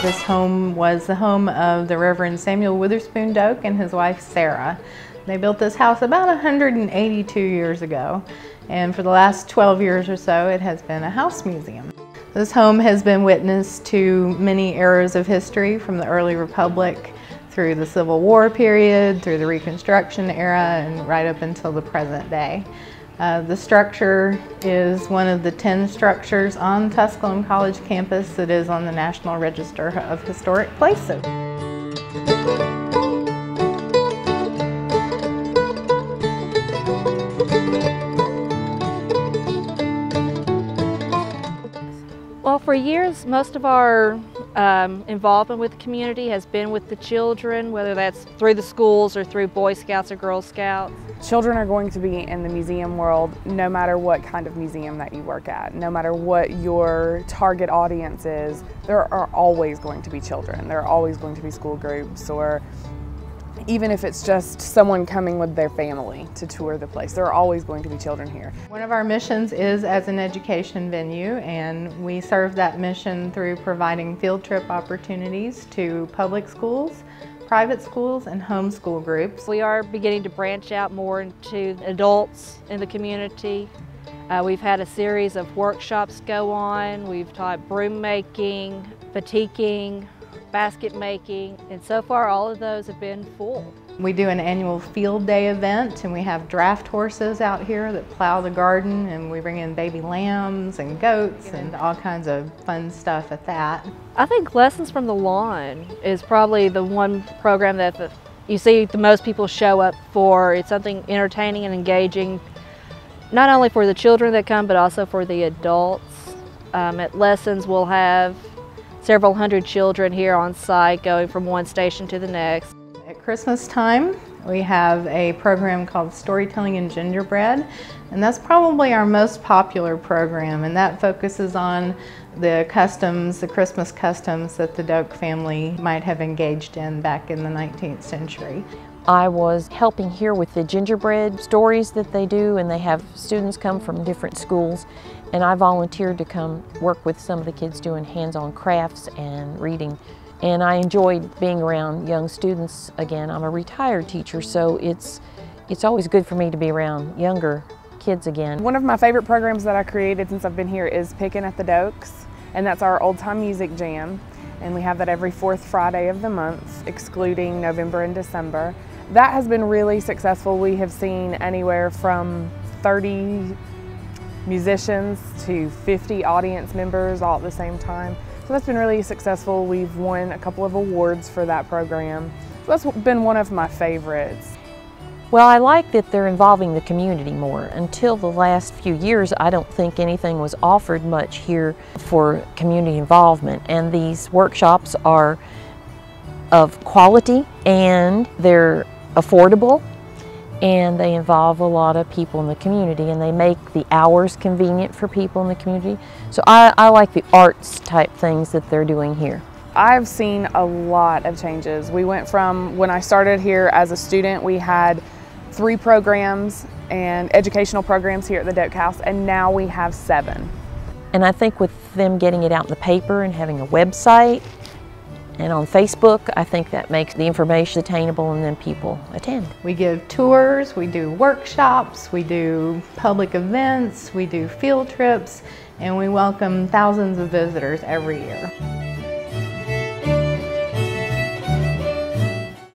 This home was the home of the Reverend Samuel Witherspoon Doak and his wife Sarah. They built this house about 182 years ago, and for the last 12 years or so it has been a house museum. This home has been witness to many eras of history, from the early Republic through the Civil War period, through the Reconstruction era, and right up until the present day. The structure is one of the 10 structures on Tusculum College campus that is on the National Register of Historic Places. Well, for years, most of our involvement with the community has been with the children, whether that's through the schools or through Boy Scouts or Girl Scouts. Children are going to be in the museum world no matter what kind of museum that you work at, no matter what your target audience is. There are always going to be children. There are always going to be school groups, or even if it's just someone coming with their family to tour the place, there are always going to be children here. One of our missions is as an education venue, and we serve that mission through providing field trip opportunities to public schools, private schools, and homeschool groups. We are beginning to branch out more into adults in the community. We've had a series of workshops go on. We've taught broom making, batiking, basket making, and so far all of those have been full. We do an annual field day event, and we have draft horses out here that plow the garden, and we bring in baby lambs and goats and all kinds of fun stuff at that. I think Lessons from the Lawn is probably the one program that you see the most people show up for. It's something entertaining and engaging, not only for the children that come, but also for the adults. At Lessons, we'll have several hundred children here on site going from one station to the next. At Christmas time, we have a program called Storytelling and Gingerbread, and that's probably our most popular program, and that focuses on the customs, the Christmas customs that the Doak family might have engaged in back in the 19th century. I was helping here with the gingerbread stories that they do, and they have students come from different schools, and I volunteered to come work with some of the kids doing hands-on crafts and reading. And I enjoyed being around young students again. I'm a retired teacher, so it's always good for me to be around younger kids again. One of my favorite programs that I created since I've been here is Pickin' at the Doaks, and that's our old time music jam. And we have that every fourth Friday of the month, excluding November and December. That has been really successful. We have seen anywhere from 30 musicians to 50 audience members all at the same time. So that's been really successful. We've won a couple of awards for that program. So that's been one of my favorites. Well, I like that they're involving the community more. Until the last few years, I don't think anything was offered much here for community involvement. And these workshops are of quality, and they're affordable, and they involve a lot of people in the community, and they make the hours convenient for people in the community. So I like the arts type things that they're doing here. I've seen a lot of changes. We went from, when I started here as a student, we had 3 programs and educational programs here at the Doak House, and now we have 7. And I think with them getting it out in the paper and having a website and on Facebook, I think that makes the information attainable, and then people attend. We give tours, we do workshops, we do public events, we do field trips, and we welcome thousands of visitors every year.